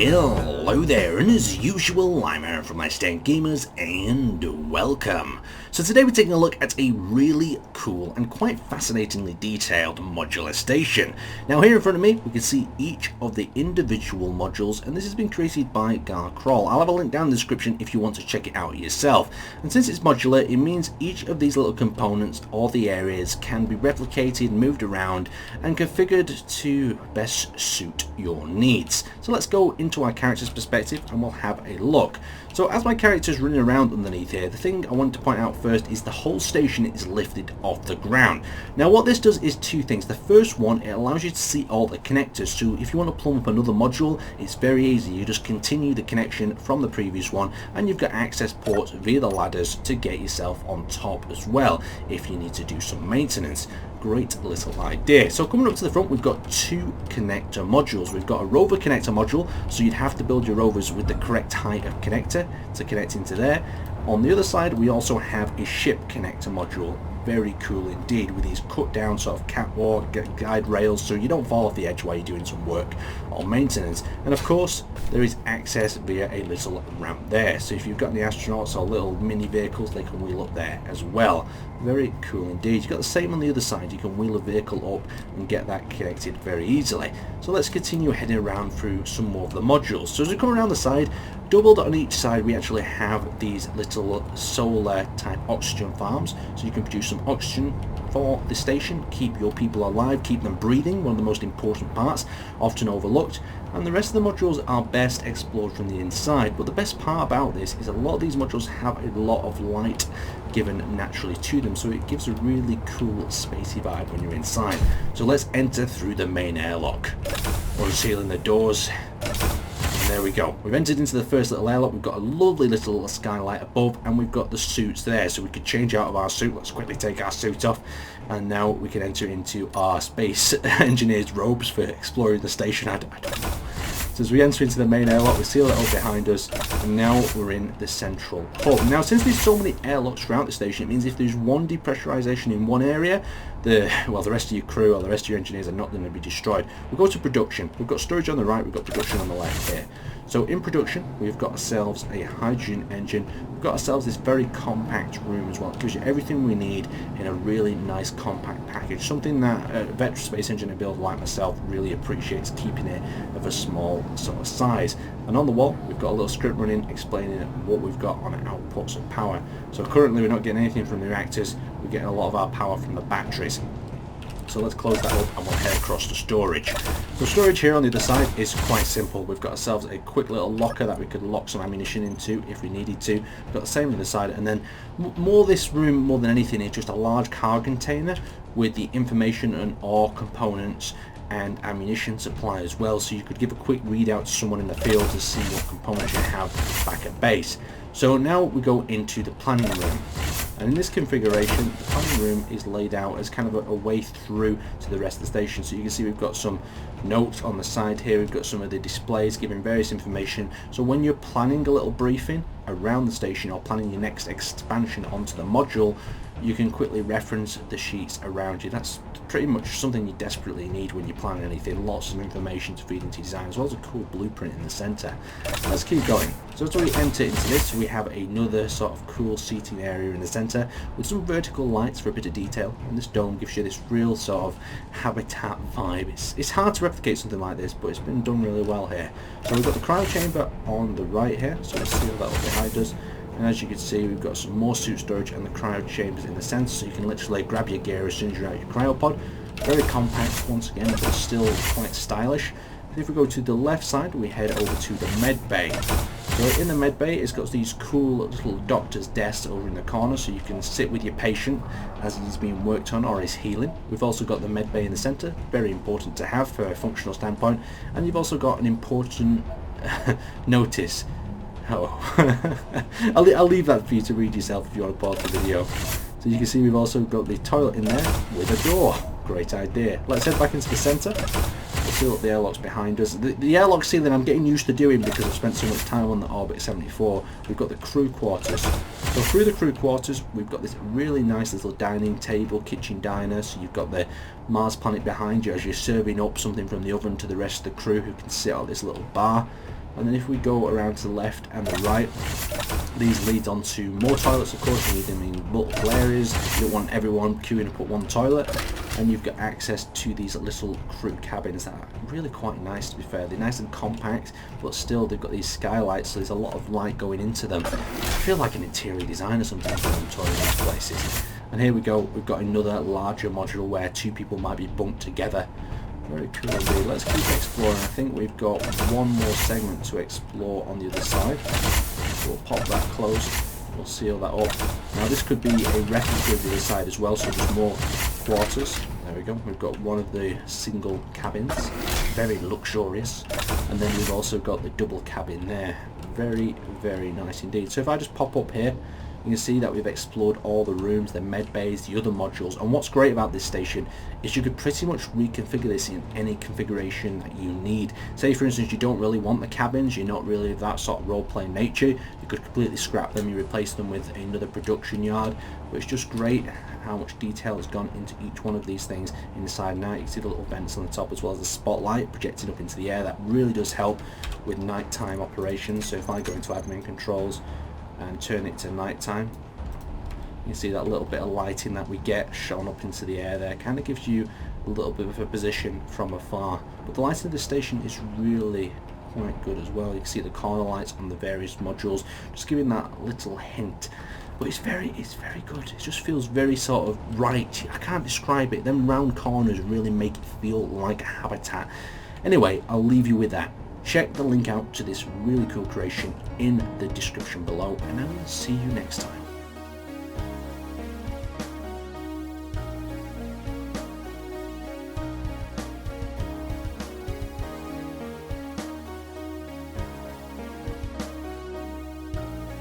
Hello there, and as usual, I'm Aaron from Laststandgamers, and welcome. So today we're taking a look at a really cool and quite fascinatingly detailed modular station. Now here in front of me, we can see each of the individual modules, and this has been created by Garcrawl. I'll have a link down in the description if you want to check it out yourself. And since it's modular, it means each of these little components or the areas can be replicated, moved around, and configured to best suit your needs. So let's go into our character's perspective and we'll have a look. So as my character's running around underneath here, the thing I want to point out first is the whole station is lifted off the ground. Now what this does is two things. The first one, it allows you to see all the connectors, so if you want to plumb up another module, it's very easy. You just continue the connection from the previous one and you've got access ports via the ladders to get yourself on top as well if you need to do some maintenance. Great little idea. So coming up to the front, we've got two connector modules. We've got a rover connector module, so you'd have to build your rovers with the correct height of connector to connect into there. On the other side, we also have a ship connector module. Very cool indeed, with these cut down sort of catwalk guide rails so you don't fall off the edge while you're doing some work or maintenance. And of course there is access via a little ramp there, so if you've got any astronauts or little mini vehicles, they can wheel up there as well. Very cool indeed. You've got the same on the other side. You can wheel a vehicle up and get that connected very easily. So let's continue heading around through some more of the modules. So as we come around the side, doubled on each side, we actually have these little solar type oxygen farms, so you can produce some oxygen for the station, keep your people alive, keep them breathing, one of the most important parts, often overlooked. And the rest of the modules are best explored from the inside. But the best part about this is a lot of these modules have a lot of light given naturally to them, so it gives a really cool spacey vibe when you're inside. So let's enter through the main airlock, unsealing the doors. There we go. We've entered into the first little airlock. We've got a lovely little skylight above, and we've got the suits there, so we could change out of our suit. Let's quickly take our suit off, and now we can enter into our space engineer's robes for exploring the station. I don't know. So as we enter into the main airlock, we seal it up behind us, and now we're in the central hub. Now since there's so many airlocks throughout the station, it means if there's one depressurization in one area, the rest of your crew or the rest of your engineers are not going to be destroyed. We'll go to production. We've got storage on the right, we've got production on the left here. So in production, we've got ourselves a hydrogen engine. We've got ourselves this very compact room as well. It gives you everything we need in a really nice compact package. Something that a veteran space engineer builder like myself really appreciates, keeping it of a small sort of size. And on the wall, we've got a little script running explaining what we've got on outputs of power. So currently we're not getting anything from the reactors. We're getting a lot of our power from the batteries. So let's close that up and we'll head across to storage. So storage here on the other side is quite simple. We've got ourselves a quick little locker that we could lock some ammunition into if we needed to. We've got the same on the other side, and then this room more than anything is just a large cargo container with the information and ore components and ammunition supply as well, so you could give a quick readout to someone in the field to see what components you have back at base. So now we go into the planning room, and in this configuration the planning room is laid out as kind of a way through to the rest of the station. So you can see we've got some notes on the side here, we've got some of the displays giving various information, so when you're planning a little briefing around the station or planning your next expansion onto the module, you can quickly reference the sheets around you. That's pretty much something you desperately need when you're planning anything. Lots of information to feed into your design, as well as a cool blueprint in the center. Let's keep going. So as we enter into this, we have another sort of cool seating area in the center with some vertical lights for a bit of detail, and this dome gives you this real sort of habitat vibe. It's hard to replicate something like this, but it's been done really well here. So we've got the cryo chamber on the right here, so we'll seal that up behind us. And as you can see, we've got some more suit storage and the cryo chambers in the center, so you can literally grab your gear as soon as you're out of your cryopod. Very compact once again, but still quite stylish. And if we go to the left side, we head over to the med bay. So in the med bay, it's got these cool little doctor's desks over in the corner, so you can sit with your patient as he's being worked on or is healing. We've also got the med bay in the center, very important to have for a functional standpoint. And you've also got an important notice. Oh, I'll leave that for you to read yourself if you want to pause the video. So you can see we've also got the toilet in there with a door. Great idea. Let's head back into the center. We'll seal up the airlocks behind us. The airlock sealing I'm getting used to doing because I've spent so much time on the Orbit 74. We've got the crew quarters. So through the crew quarters, we've got this really nice little dining table, kitchen diner. So you've got the Mars planet behind you as you're serving up something from the oven to the rest of the crew who can sit at this little bar. And then if we go around to the left and the right, these lead on to more toilets, of course. You need them in multiple areas. You don't want everyone queuing up at one toilet. And you've got access to these little crew cabins that are really quite nice, to be fair. They're nice and compact, but still they've got these skylights, so there's a lot of light going into them. I feel like an interior designer sometimes when I'm touring these places. And here we go, we've got another larger module where two people might be bunked together. Very cool indeed. Let's keep exploring. I think we've got one more segment to explore on the other side. We'll pop that closed. We'll seal that up. Now this could be a replica of the other side as well, so there's more quarters. There we go. We've got one of the single cabins. Very luxurious. And then we've also got the double cabin there. Very, very nice indeed. So if I just pop up here, you can see that we've explored all the rooms, the med bays, the other modules. And what's great about this station is you could pretty much reconfigure this in any configuration that you need. Say for instance you don't really want the cabins, you're not really that sort of role-playing nature, you could completely scrap them, you replace them with another production yard. But it's just great how much detail has gone into each one of these things inside. Now you can see the little vents on the top as well as the spotlight projecting up into the air. That really does help with nighttime operations. So if I go into admin controls and turn it to nighttime, you can see that little bit of lighting that we get shone up into the air there. Kind of gives you a little bit of a position from afar. But the lighting of the station is really quite good as well. You can see the corner lights on the various modules, just giving that little hint. But it's very good. It just feels very sort of right. I can't describe it. Them round corners really make it feel like a habitat. Anyway, I'll leave you with that. Check the link out to this really cool creation in the description below, and I will see you next time.